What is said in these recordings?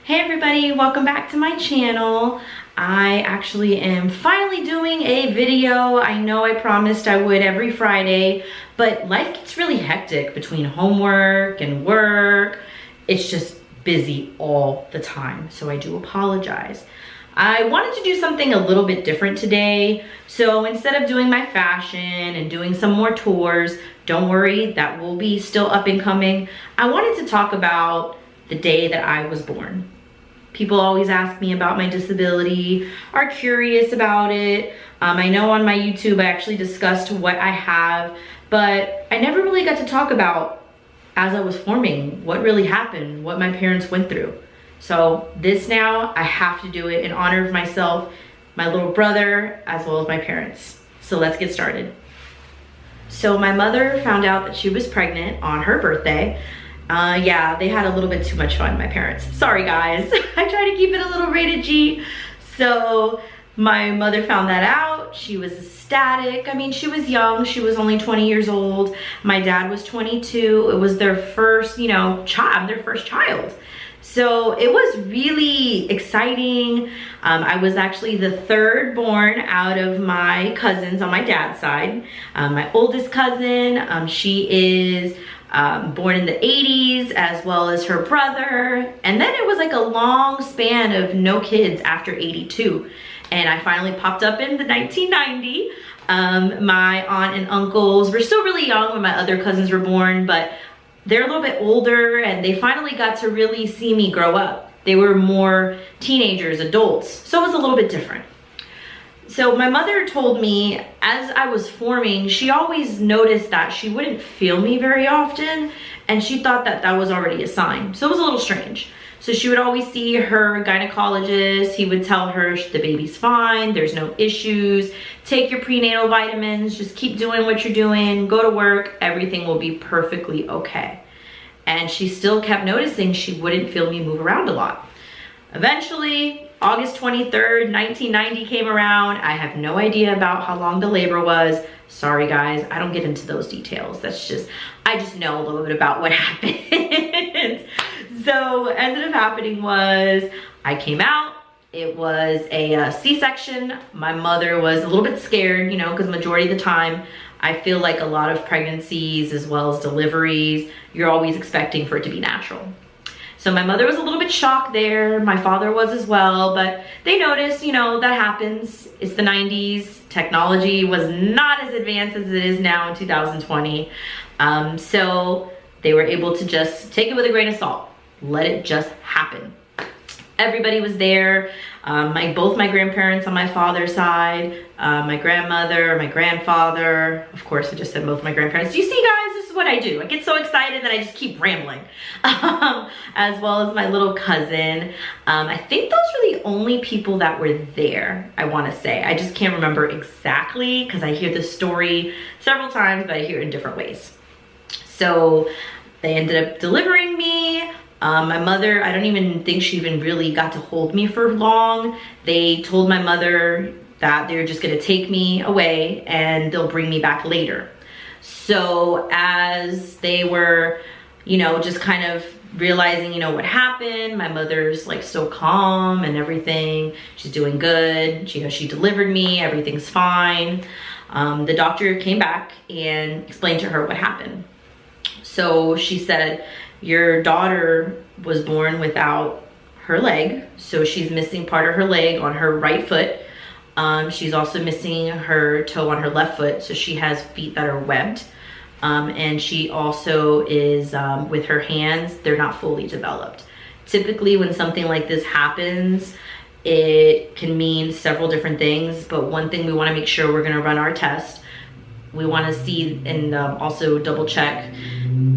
Hey everybody, welcome back to my channel. I actually am finally doing a video. I know I promised I would every Friday, but life gets really hectic between homework and work. It's just busy all the time, so I do apologize. I wanted to do something a little bit different today. So instead of doing my fashion and doing some more tours, don't worry, that will be still up and coming. I wanted to talk about the day that I was born. People always ask me about my disability, are curious about it. I know on my YouTube I actually discussed what I have, but I never really got to talk about, as I was forming, what really happened, what my parents went through. So this now, I have to do it in honor of myself, my little brother, as well as my parents. So let's get started. So my mother found out that she was pregnant on her birthday. Yeah, they had a little bit too much fun, my parents. Sorry guys, I try to keep it a little rated G. So my mother found that out. She was ecstatic. I mean, she was young. She was only 20 years old. My dad was 22. It was their first, their first child. So it was really exciting. I was actually the third born out of my cousins on my dad's side. My oldest cousin, she is born in the 80s, as well as her brother. And then it was like a long span of no kids after 82. And I finally popped up in the 1990. My aunt and uncles were still really young when my other cousins were born, but they're a little bit older and they finally got to really see me grow up. They were more teenagers, adults, so it was a little bit different. So my mother told me as I was forming, she always noticed that she wouldn't feel me very often, and she thought that that was already a sign. So it was a little strange. So she would always see her gynecologist. He would tell her the baby's fine, there's no issues, take your prenatal vitamins, just keep doing what you're doing, go to work, everything will be perfectly okay. And she still kept noticing she wouldn't feel me move around a lot. Eventually, August 23rd, 1990 came around. I have no idea about how long the labor was. Sorry guys, I don't get into those details. I just know a little bit about what happened. So what ended up happening was I came out. It was a C-section. My mother was a little bit scared, because majority of the time, I feel like a lot of pregnancies as well as deliveries, you're always expecting for it to be natural. So my mother was a little bit shocked there. My father was as well, but they noticed, that happens. It's the 90s. Technology was not as advanced as it is now in 2020. So they were able to just take it with a grain of salt. Let it just happen. Everybody was there. Both my grandparents on my father's side, my grandmother, my grandfather. Of course, I just said both my grandparents. You see, guys, this is what I do. I get so excited that I just keep rambling. As well as my little cousin. I think those were the only people that were there, I want to say. I just can't remember exactly because I hear this story several times, but I hear it in different ways. So they ended up delivering me. My mother, I don't even think she even really got to hold me for long. They told my mother that they're just gonna take me away and they'll bring me back later. So as they were, just kind of realizing, what happened, my mother's like so calm and everything. She's doing good. She delivered me, everything's fine. The doctor came back and explained to her what happened. So she said, your daughter was born without her leg, so she's missing part of her leg on her right foot. She's also missing her toe on her left foot, so she has feet that are webbed. And she also is, with her hands, they're not fully developed. Typically, when something like this happens, it can mean several different things, but one thing we want to make sure we're going to run our test. We want to see and also double check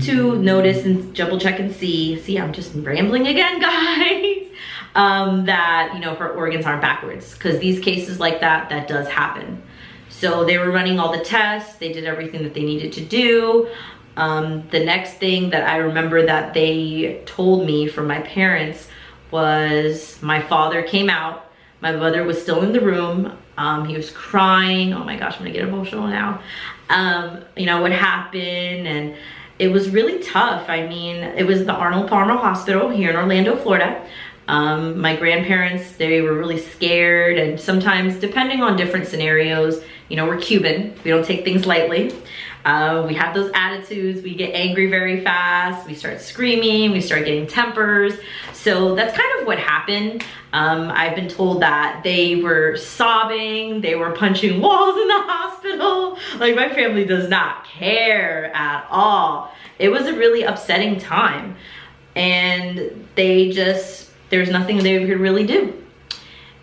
to notice and double check and see I'm just rambling again, guys, that her organs aren't backwards, because these cases like that does happen. So they were running all the tests, they did everything that they needed to do. The next thing that I remember that they told me from my parents was my father came out. My mother was still in the room. He was crying. Oh my gosh, I'm gonna get emotional now. What happened, and it was really tough. I mean, it was the Arnold Palmer Hospital here in Orlando, Florida. My grandparents, they were really scared, and sometimes, depending on different scenarios, you know, we're Cuban, we don't take things lightly. We have those attitudes, we get angry very fast, we start screaming, we start getting tempers. So that's kind of what happened. I've been told that they were sobbing, they were punching walls in the hospital. Like, my family does not care at all. It was a really upsetting time, and there's nothing they could really do.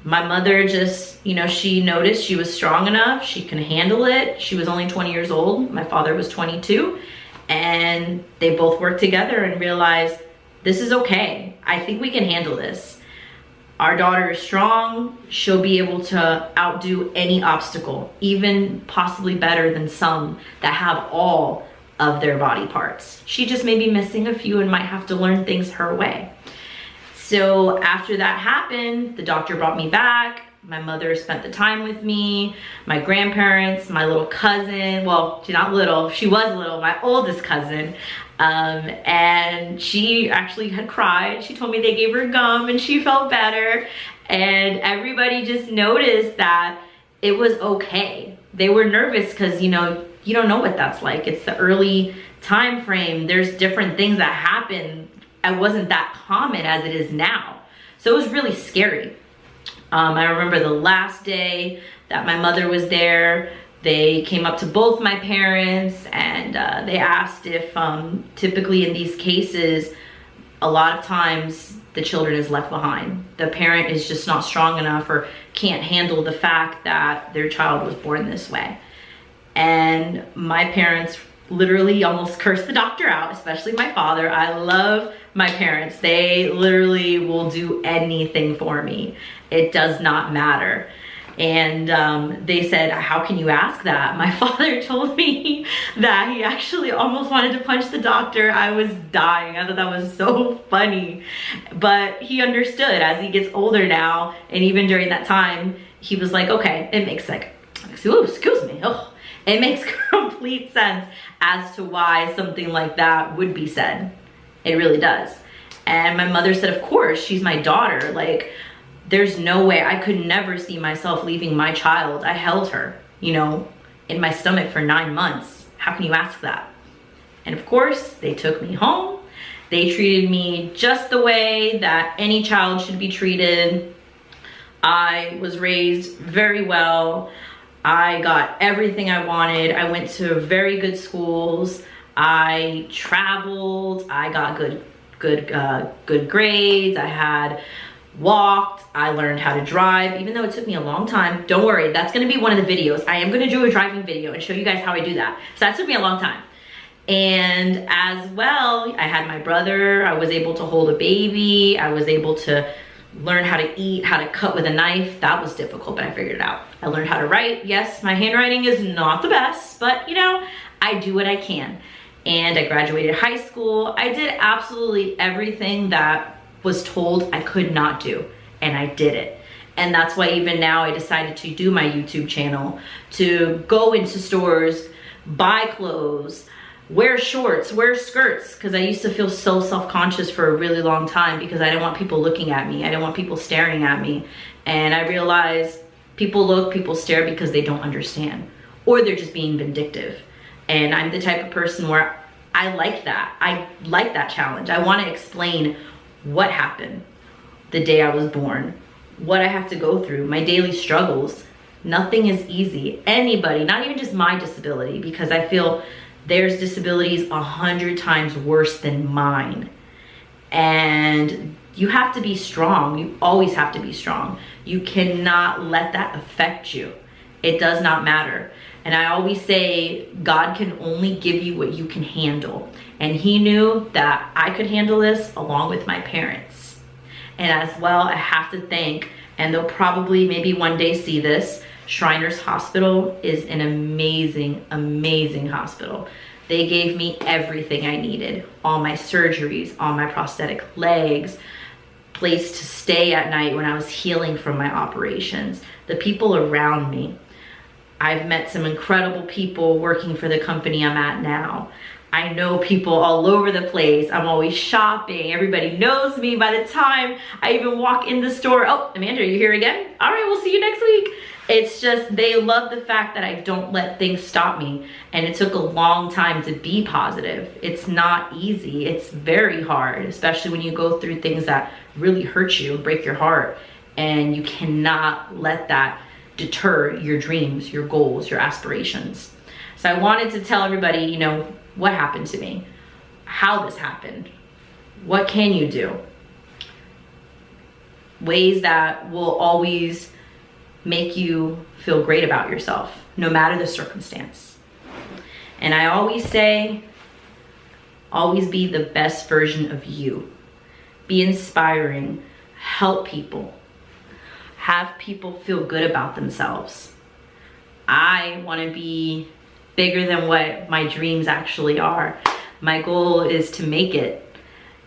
My mother just, you know, she noticed she was strong enough, she can handle it. She was only 20 years old, my father was 22, and they both worked together and realized, this is okay. I think we can handle this. Our daughter is strong, she'll be able to outdo any obstacle, even possibly better than some that have all of their body parts. She just may be missing a few and might have to learn things her way. So after that happened, the doctor brought me back. My mother spent the time with me, my grandparents, my little cousin. Well, she's not little, she was little, my oldest cousin. And she actually had cried. She told me they gave her gum and she felt better. And everybody just noticed that it was okay. They were nervous because, you know, you don't know what that's like. It's the early time frame. There's different things that happen. It wasn't that common as it is now. So it was really scary. I remember the last day that my mother was there, they came up to both my parents and they asked if typically in these cases, a lot of times the children is left behind. The parent is just not strong enough or can't handle the fact that their child was born this way. And my parents literally almost cursed the doctor out, especially my father. I love my parents. They literally will do anything for me. It does not matter. And they said, how can you ask that? My father told me that he actually almost wanted to punch the doctor. I was dying. I thought that was so funny. But he understood as he gets older now, and even during that time, he was like, okay, it makes like, excuse me. Oh, it makes complete sense as to why something like that would be said. It really does. And my mother said, of course, she's my daughter. Like, there's no way, I could never see myself leaving my child. I held her, you know, in my stomach for 9 months. How can you ask that? And of course, they took me home. They treated me just the way that any child should be treated. I was raised very well. I got everything I wanted. I went to very good schools. I traveled. I got good grades. I had walked. I learned how to drive, even though it took me a long time. Don't worry, that's gonna be one of the videos. I am gonna do a driving video and show you guys how I do that. So that took me a long time. And as well, I had my brother. I was able to hold a baby. I was able to learn how to eat, how to cut with a knife. That was difficult, but I figured it out. I learned how to write. Yes, my handwriting is not the best, but you know, I do what I can. And I graduated high school. I did absolutely everything that was told I could not do, and I did it. And that's why even now I decided to do my YouTube channel, to go into stores, buy clothes, wear shorts, wear skirts, because I used to feel so self-conscious for a really long time because I didn't want people looking at me. I didn't want people staring at me. And I realized people look, people stare because they don't understand, or they're just being vindictive. And I'm the type of person where I like that. I like that challenge. I want to explain what happened the day I was born, what I have to go through, my daily struggles. Nothing is easy. Anybody, not even just my disability, because I feel there's disabilities 100 times worse than mine. And you have to be strong. You always have to be strong. You cannot let that affect you. It does not matter. And I always say, God can only give you what you can handle. And he knew that I could handle this along with my parents. And as well, I have to thank, and they'll probably maybe one day see this, Shriners Hospital is an amazing, amazing hospital. They gave me everything I needed. All my surgeries, all my prosthetic legs, place to stay at night when I was healing from my operations, the people around me. I've met some incredible people working for the company I'm at now. I know people all over the place. I'm always shopping. Everybody knows me. By the time I even walk in the store, oh, Amanda, are you here again? All right, we'll see you next week. It's just, they love the fact that I don't let things stop me. And it took a long time to be positive. It's not easy. It's very hard, especially when you go through things that really hurt you and break your heart. And you cannot let that deter your dreams, your goals, your aspirations. So I wanted to tell everybody, you know, what happened to me, how this happened, what can you do? Ways that will always make you feel great about yourself, no matter the circumstance. And I always say, always be the best version of you. Be inspiring, help people, have people feel good about themselves. I want to be bigger than what my dreams actually are. My goal is to make it.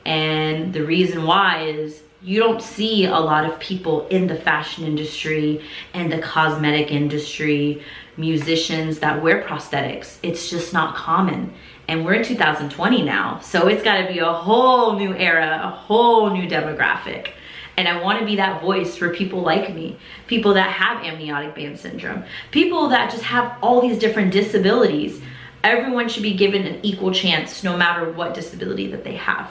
And the reason why is you don't see a lot of people in the fashion industry and the cosmetic industry, musicians that wear prosthetics. It's just not common. And we're in 2020 now. So it's got to be a whole new era, a whole new demographic. And I want to be that voice for people like me, people that have amniotic band syndrome, people that just have all these different disabilities. Everyone should be given an equal chance no matter what disability that they have.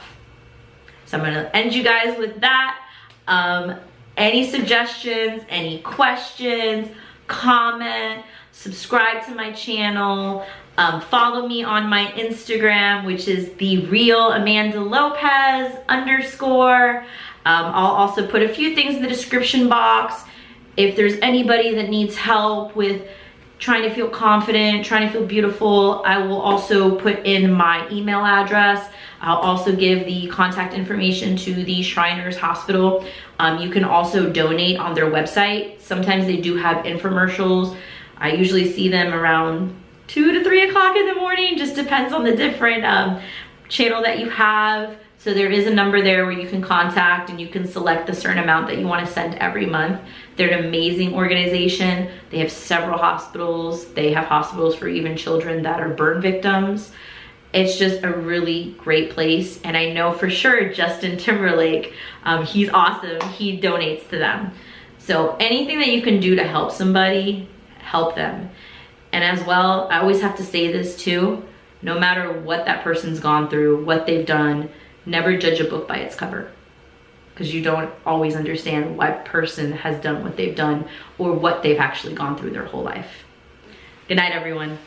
So I'm going to end you guys with that. Any suggestions, any questions, comment, subscribe to my channel, follow me on my Instagram, which is @TheRealAmandaLopez_. I'll also put a few things in the description box. If there's anybody that needs help with trying to feel confident, trying to feel beautiful, I will also put in my email address. I'll also give the contact information to the Shriners Hospital. You can also donate on their website. Sometimes they do have infomercials. I usually see them around 2 to 3 o'clock in the morning, just depends on the different channel that you have. So there is a number there where you can contact and you can select the certain amount that you want to send every month. They're an amazing organization. They have several hospitals. They have hospitals for even children that are burn victims. It's just a really great place. And I know for sure Justin Timberlake, he's awesome. He donates to them. So anything that you can do to help somebody, help them. And as well, I always have to say this too, no matter what that person's gone through, what they've done, never judge a book by its cover, because you don't always understand why a person has done what they've done or what they've actually gone through their whole life. Good night, everyone.